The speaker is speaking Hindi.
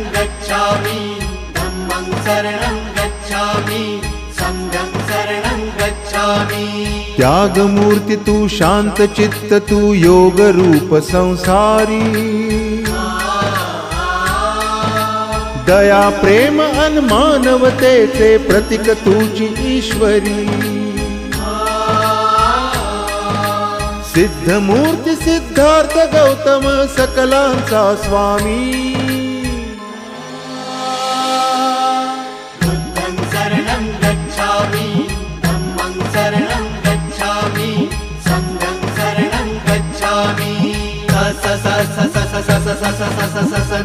गच्छामि, धम्मं शरणं गच्छामि, संघं शरणं गच्छामि। त्यागमूर्ति तू, शांत चित्त तू, योग रूप संसारी, दया प्रेम अन मानवतेचे प्रतीक तुझी ईश्वरी। सिद्धमूर्ती सिद्धार्थ गौतम सकलांचा स्वामी, बुद्धं शरणं गच्छामि, धम्मं शरणं गच्छामि, संघं शरणं गच्छामि। स स स स स स स स स स स स